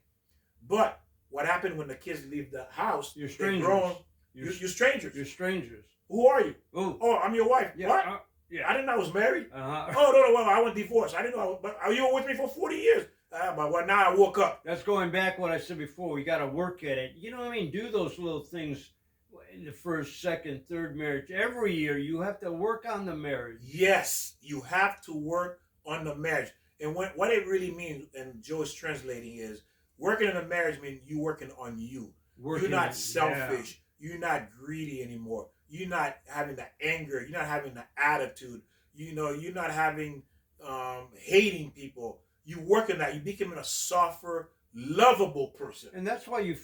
But what happened when the kids leave the house? You're strangers. You're strangers. You're strangers. Who are you? Ooh. Oh, I'm your wife. Yeah, what? yeah. I didn't know I was married. Uh-huh. Oh, no, well, I was divorced. I didn't know. But you were with me for 40 years. But now I woke up. That's going back what I said before. We got to work at it. You know what I mean? Do those little things in the first, second, third marriage. Every year you have to work on the marriage. Yes, you have to work on the marriage. And what it really means, and Joe is translating, is working in a marriage means you working on you. You're not selfish. Yeah. You're not greedy anymore. You're not having the anger. You're not having the attitude. You know, you're not having hating people. You work on that. You becoming a softer, lovable person. And that's why you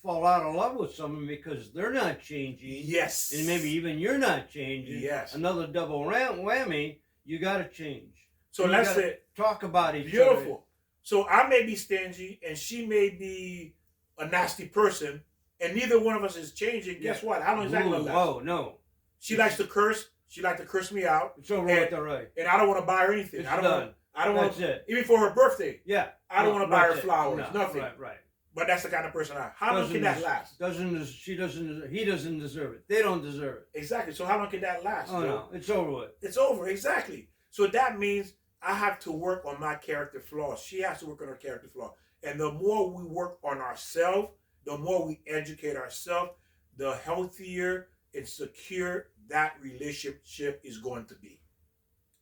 fall out of love with someone, because they're not changing. Yes. And maybe even you're not changing. Yes. Another double whammy. You got to change. So and that's it. Talk about each Beautiful. other. So I may be stingy, and she may be a nasty person, and neither one of us is changing. Guess what? How long is that going to last? Oh no. She likes to curse. She likes to curse me out. It's over with already. And I don't want to buy her anything. It's I don't done. want. I don't want. That's it. Even for her birthday. Yeah. I don't want to buy her it. flowers. No, Nothing. Right. But that's the kind of person I am. How long can that last? He doesn't deserve it. They don't deserve it. Exactly. So how long can that last? Oh no, it's over with. It's over. Exactly. So that means I have to work on my character flaws. She has to work on her character flaw. And the more we work on ourselves, the more we educate ourselves, the healthier and secure that relationship is going to be.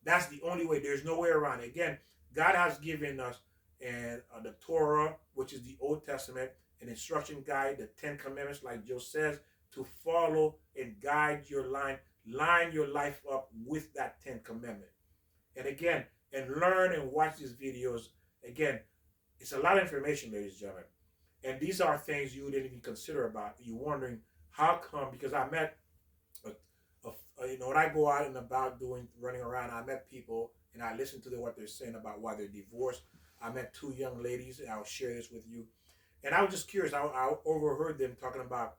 That's the only way. There's no way around it. Again, God has given us the Torah, which is the Old Testament, an instruction guide, the 10 Commandments, like Joe says, to follow and guide your line your life up with that 10 Commandment. And again, and learn and watch these videos. Again, it's a lot of information, ladies and gentlemen. And these are things you didn't even consider about. You're wondering, how come? Because I met, when I go out and about running around, I met people and I listen to what they're saying about why they're divorced. I met 2 young ladies, and I'll share this with you. And I was just curious. I overheard them talking about,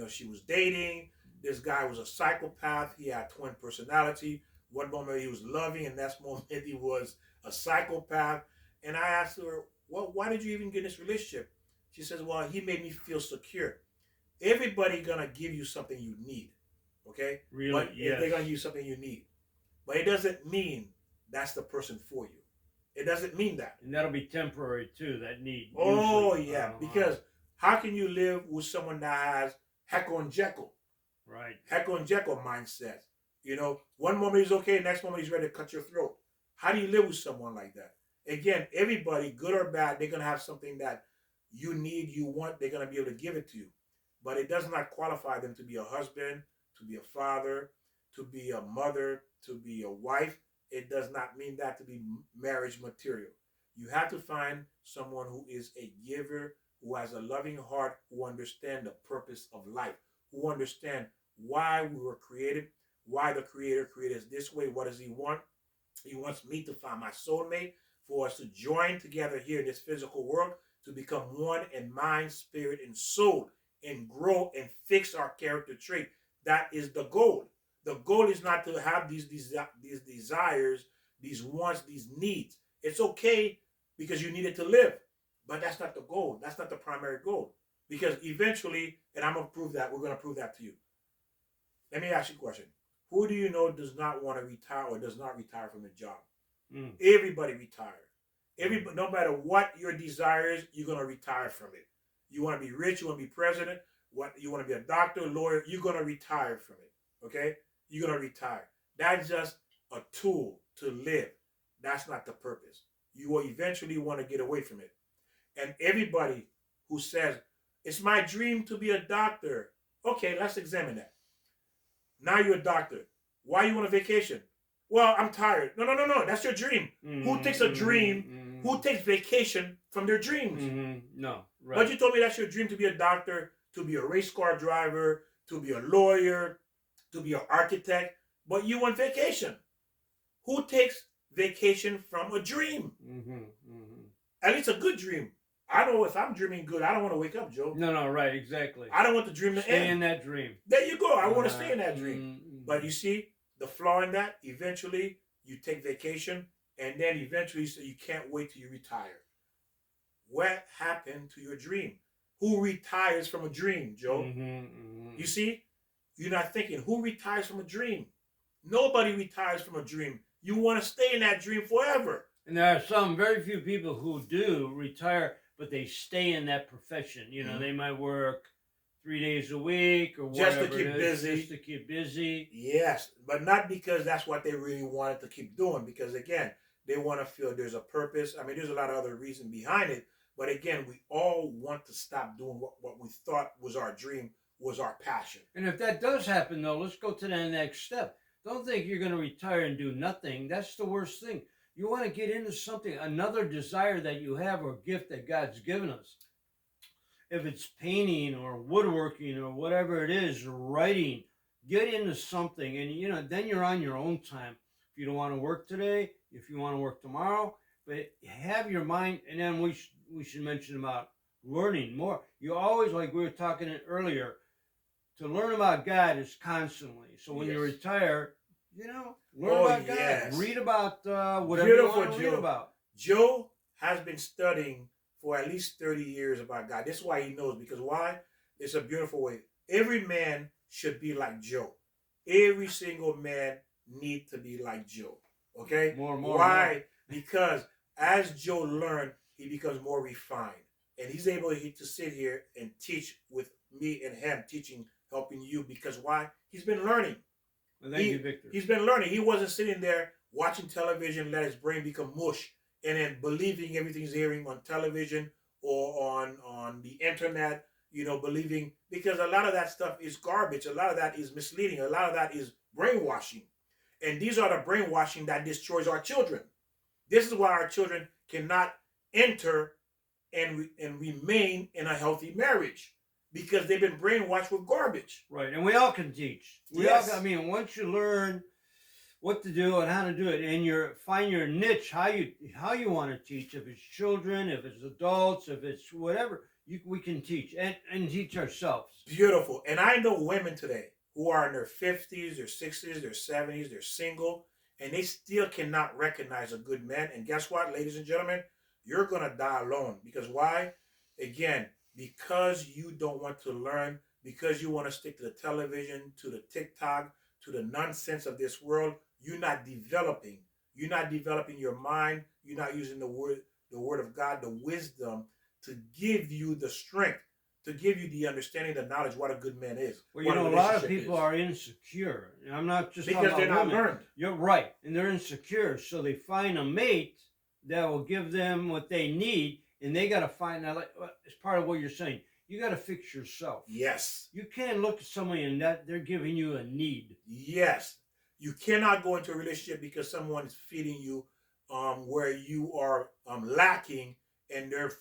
she was dating. This guy was a psychopath. He had twin personality. One moment he was loving, and next moment he was a psychopath. And I asked her, well, why did you even get in this relationship? She says, well, he made me feel secure. Everybody gonna give you something you need, okay? Really? But yes. They're gonna give you something you need. But it doesn't mean that's the person for you. It doesn't mean that. And that'll be temporary too, that need. Oh, usually. yeah. Because how can you live with someone that has Heckle and Jekyll? Right. Heckle and Jekyll mindset. One moment he's okay, next moment he's ready to cut your throat. How do you live with someone like that? Again, everybody, good or bad, they're going to have something that you need, you want, they're going to be able to give it to you. But it does not qualify them to be a husband, to be a father, to be a mother, to be a wife. It does not mean that to be marriage material. You have to find someone who is a giver, who has a loving heart, who understands the purpose of life, who understands why we were created, why the Creator created us this way. What does He want? He wants me to find my soulmate, for us to join together here in this physical world, to become one in mind, spirit, and soul, and grow and fix our character trait. That is the goal. The goal is not to have these desires, these wants, these needs. It's okay because you need it to live, but that's not the goal. That's not the primary goal. Because eventually, and I'm going to prove that, we're going to prove that to you. Let me ask you a question. Who do you know does not want to retire or does not retire from a job? Everybody retire. Everybody, no matter what your desire is, you're going to retire from it. You want to be rich, you want to be president, you want to be a doctor, lawyer, you're going to retire from it. Okay? You're going to retire. That's just a tool to live. That's not the purpose. You will eventually want to get away from it. And everybody who says, it's my dream to be a doctor. Okay, let's examine that. Now you're a doctor. Why you on a vacation? Well, I'm tired. No. That's your dream. Who takes a dream? Who takes vacation from their dreams? No. Right. But you told me that's your dream, to be a doctor, to be a race car driver, to be a lawyer, to be an architect. But you want vacation. Who takes vacation from a dream? At least a good dream. I know if I'm dreaming good, I don't want to wake up, Joe. No, right, exactly. I don't want the dream to end. Stay in that dream. There you go. I want to stay in that dream. But you see, the flaw in that, eventually you take vacation, and then eventually you can't wait till you retire. What happened to your dream? Who retires from a dream, Joe? You see, you're not thinking, who retires from a dream? Nobody retires from a dream. You want to stay in that dream forever. And there are some, very few people who do retire, but they stay in that profession. They might work 3 days a week or whatever. Just to keep busy. Just to keep busy. Yes, but not because that's what they really wanted to keep doing. Because again, they want to feel there's a purpose. I mean, there's a lot of other reasons behind it. But again, we all want to stop doing what we thought was our dream, was our passion. And if that does happen, though, let's go to the next step. Don't think you're going to retire and do nothing. That's the worst thing. You want to get into something, another desire that you have or gift that God's given us. If it's painting or woodworking or whatever it is, writing, get into something, and then you're on your own time. If you don't want to work today, if you want to work tomorrow, but have your mind. And then we should mention about learning more. You always, like we were talking earlier, to learn about God is constantly. So when you retire, learn about God. Read about whatever you want to read about. Joe has been studying for at least 30 years about God. This is why he knows. Because why? It's a beautiful way. Every man should be like Joe. Every single man needs to be like Joe. Okay? More. Why? Because as Joe learned, he becomes more refined. And he's able to sit here and teach with me and him, helping you. Because why? He's been learning. Well, thank you, Victor. He's been learning. He wasn't sitting there watching television, let his brain become mush, and then believing everything he's hearing on television or on the internet, believing, because a lot of that stuff is garbage. A lot of that is misleading. A lot of that is brainwashing. And these are the brainwashing that destroys our children. This is why our children cannot enter and remain in a healthy marriage, because they've been brainwashed with garbage. Right, and we all can teach. Once you learn what to do and how to do it, and find your niche, how you want to teach. If it's children, if it's adults, if it's whatever, we can teach and teach ourselves. Beautiful. And I know women today who are in their 50s, their 60s, their 70s, they're single, and they still cannot recognize a good man. And guess what, ladies and gentlemen? You're going to die alone. Because why? Again, because you don't want to learn, because you want to stick to the television, to the TikTok, to the nonsense of this world. You're not developing. You're not developing your mind. You're not using the word of God, the wisdom to give you the strength, to give you the understanding, the knowledge what a good man is. Well, a lot of people are insecure. I'm not just because they're not learned. You're right, and they're insecure, so they find a mate that will give them what they need, and they got to find out. As part of what you're saying, you got to fix yourself. Yes. You can't look at somebody and that they're giving you a need. Yes. You cannot go into a relationship because someone is feeding you where you are lacking, and they're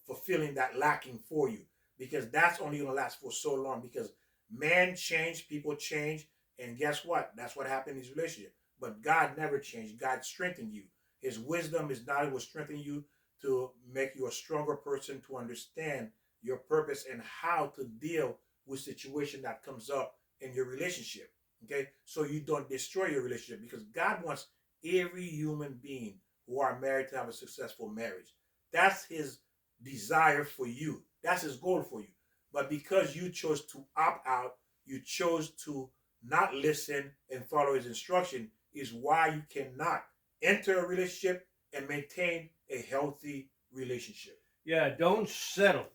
fulfilling that lacking for you, because that's only going to last for so long. Because man change, people change, and guess what? That's what happened in these relationships. But God never changed. God strengthened you. His wisdom is not will strengthen you to make you a stronger person, to understand your purpose and how to deal with situation that comes up in your relationship. Okay, so you don't destroy your relationship, because God wants every human being who are married to have a successful marriage. That's his desire for you. That's his goal for you. But because you chose to opt out, you chose to not listen and follow his instruction, is why you cannot enter a relationship and maintain a healthy relationship. Yeah, don't settle.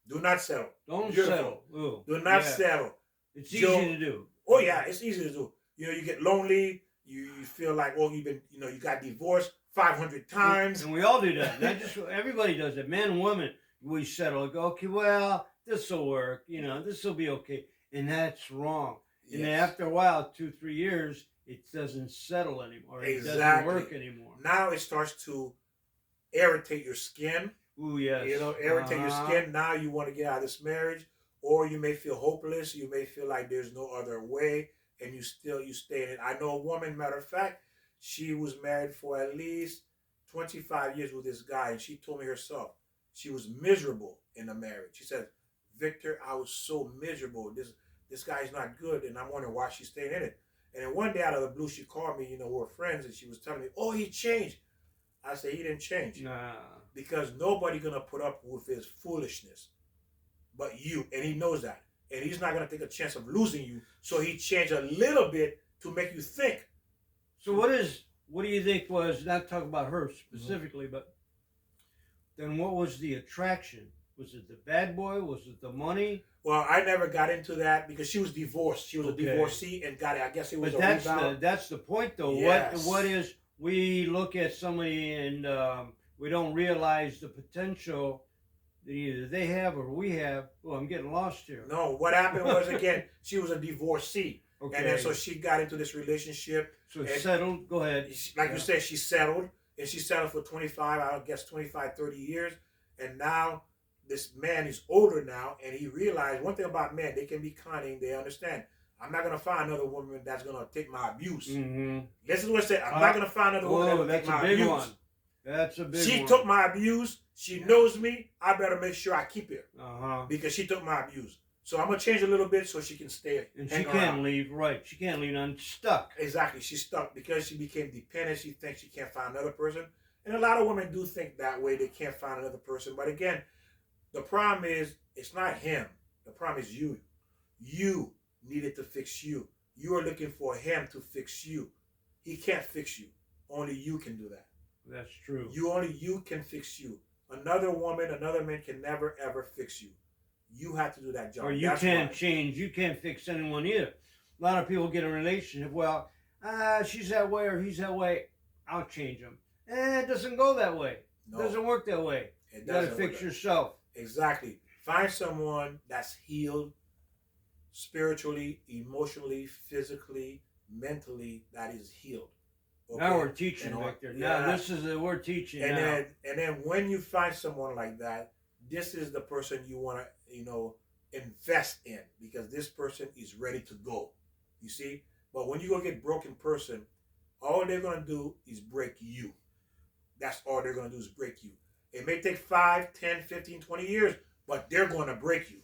Do not settle. Don't settle. Ooh, do not settle. It's easy to do. Oh yeah, it's easy to do. You get lonely. You feel like, you got divorced 500 times. And we all do that. Not just everybody does it. Men and women, we settle. Go, okay, well, this will work. This will be okay. And that's wrong. Yes. And then after a while, 2-3 years, it doesn't settle anymore. Exactly. It doesn't work anymore. Now it starts to irritate your skin. Ooh, yes. Irritate your skin. Now you want to get out of this marriage, or you may feel hopeless. You may feel like there's no other way, and you stay in it. I know a woman, matter of fact, she was married for at least 25 years with this guy, and she told me herself she was miserable in the marriage. She said, "Victor, I was so miserable. This guy's not good," and I'm wondering why she's staying in it. And then one day out of the blue, she called me. We were friends, and she was telling me, "Oh, he changed." I said, "He didn't change." Nah. Because nobody's gonna put up with his foolishness, but you, and he knows that, and he's not gonna take a chance of losing you. So he changed a little bit to make you think. So what do you think was, not talking about her specifically, but then what was the attraction? Was it the bad boy? Was it the money? Well, I never got into that because she was divorced. She was a divorcee and got it. I guess it was that's the point, though. Yes. What is, we look at somebody and we don't realize the potential that either they have or we have. Well, I'm getting lost here. No, what happened was, again, she was a divorcee. Okay. And then so she got into this relationship. So settled. Go ahead. Like you said, she settled. And she settled for 25, I guess 25, 30 years. And now this man is older now, and he realized one thing about men, they can be cunning, they understand. I'm not going to find another woman that's going to take my abuse. Mm-hmm. This is what I said. I'm not going to find another woman that's going to take my abuse. One. That's a big one. She took my abuse. She knows me. I better make sure I keep her. Uh-huh. Because she took my abuse. So I'm going to change a little bit so she can stay. And she can't leave, right. She can't leave unstuck. Exactly. She's stuck because she became dependent. She thinks she can't find another person. And a lot of women do think that way. They can't find another person. But again, the problem is, it's not him. The problem is you. You needed to fix you. You are looking for him to fix you. He can't fix you. Only you can do that. That's true. Only you can fix you. Another woman, another man can never, ever fix you. You have to do that job. Or you can't change. You can't fix anyone either. A lot of people get in a relationship. Well, she's that way or he's that way. I'll change him. It doesn't go that way. No. It doesn't work that way. You got to fix yourself. Exactly. Find someone that's healed spiritually, emotionally, physically, mentally, that is healed. Okay? Now we're teaching, Victor. Now this is we're teaching. And then when you find someone like that, this is the person you want to, invest in, because this person is ready to go. You see? But when you go get broken person, all they're going to do is break you. That's all they're going to do is break you. It may take 5, 10, 15, 20 years, but they're going to break you.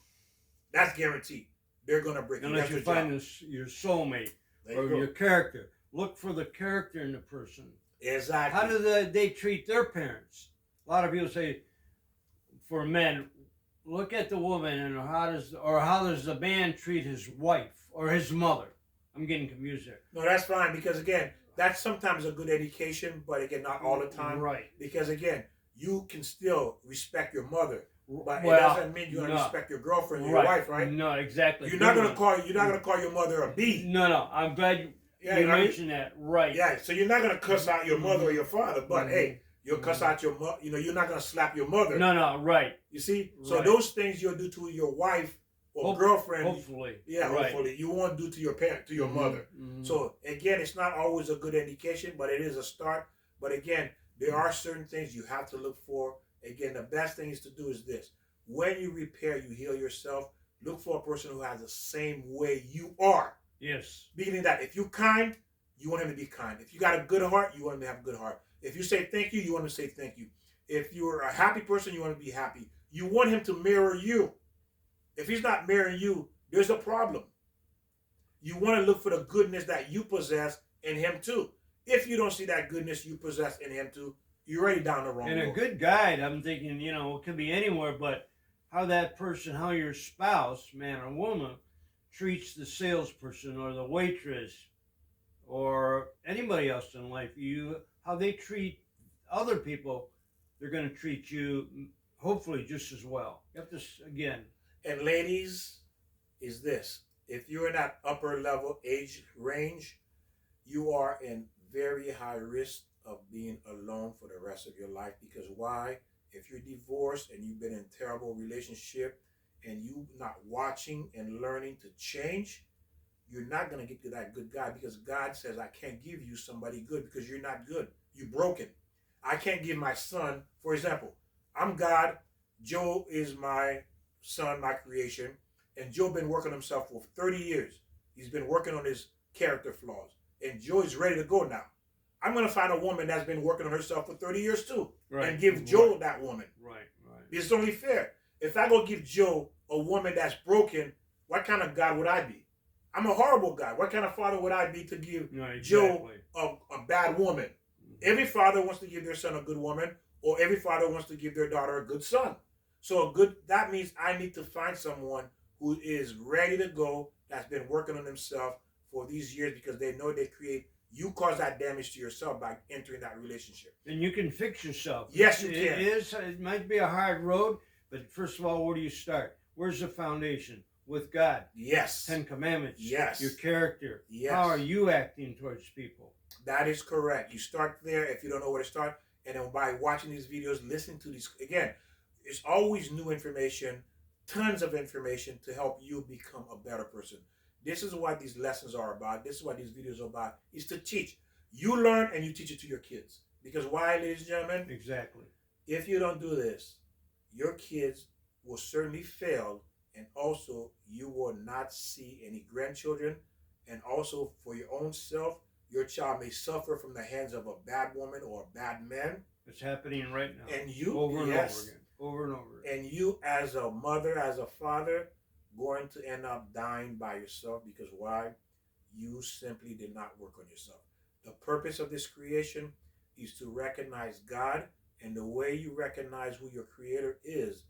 That's guaranteed. They're going to break you. Unless you find your soulmate or your character. Look for the character in the person. Exactly. How do they treat their parents? A lot of people say, for men, look at the woman and how does the man treat his wife or his mother? I'm getting confused there. No, that's fine, because again, that's sometimes a good education, but again, not all the time. Right. Because again, you can still respect your mother, but it doesn't mean you're gonna respect your girlfriend or your wife, right? No, exactly. You're not gonna call your mother a B. No. I'm glad you mentioned that. Right. Yeah. So you're not gonna cuss out your mother or your father, but hey, you'll cuss out your mother. You're not gonna slap your mother. No. Right. You see, so those things you'll do to your wife or girlfriend. Hopefully. Yeah, hopefully you won't do to your parent, to your mother. Mm-hmm. So again, it's not always a good indication, but it is a start. But again, there are certain things you have to look for. Again, the best thing is to do is this: when you repair, you heal yourself. Look for a person who has the same way you are. Yes. Meaning that if you're kind, you want him to be kind. If you got a good heart, you want him to have a good heart. If you say thank you, you want him to say thank you. If you're a happy person, you want him to be happy. You want him to mirror you. If he's not mirroring you, there's a problem. You want to look for the goodness that you possess in him too. If you don't see that goodness you possess in him too, you're already down the wrong road. And a good guide, I'm thinking, it could be anywhere, but how that person, how your spouse, man or woman, treats the salesperson or the waitress or anybody else in life, how they treat other people, they're going to treat you hopefully just as well. You have to, again. And ladies, is this: if you're in that upper level age range, you are in very high risk of being alone for the rest of your life. Because why? If you're divorced and you've been in a terrible relationship and you're not watching and learning to change, you're not going to get to that good guy, because God says, I can't give you somebody good because you're not good. You're broken. I can't give my son, for example, I'm God. Joe is my son, my creation. And Joe been working on himself for 30 years. He's been working on his character flaws. And Joe is ready to go now. I'm going to find a woman that's been working on herself for 30 years too. Right. And give Joe that woman. Right. It's only fair. If I go give Joe a woman that's broken, what kind of God would I be? I'm a horrible God. What kind of father would I be to give Joe a bad woman? Every father wants to give their son a good woman, or every father wants to give their daughter a good son. So that means I need to find someone who is ready to go, that's been working on himself for these years, because they know you cause that damage to yourself by entering that relationship. And you can fix yourself. Yes, you can. It might be a hard road, but first of all, where do you start? Where's the foundation? With God. Yes. 10 Commandments. Yes. Your character. Yes. How are you acting towards people? That is correct. You start there if you don't know where to start. And then by watching these videos, listening to these, again, it's always new information, tons of information to help you become a better person. This is what these lessons are about. This is what these videos are about. Is to teach. You learn and you teach it to your kids. Because why, ladies and gentlemen? Exactly. If you don't do this, your kids will certainly fail, and also you will not see any grandchildren. And also for your own self, your child may suffer from the hands of a bad woman or a bad man. It's happening right now. And you, over and yes, over again. Over and over again. and you as a mother, as a father, going to end up dying by yourself. Because why? You simply did not work on yourself. The purpose of this creation is to recognize God, and the way you recognize who your creator is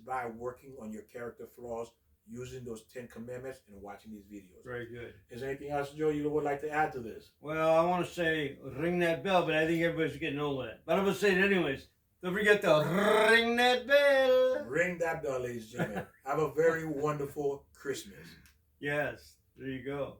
by working on your character flaws, using those 10 commandments and watching these videos. Very good. Is there anything else, Joe, you would like to add to this? Well, I want to say ring that bell, but I think everybody's getting over that. But I'm going to say it anyways. Don't forget to ring that bell. Ring that bell, ladies and gentlemen. Have a very wonderful Christmas. Yes, there you go.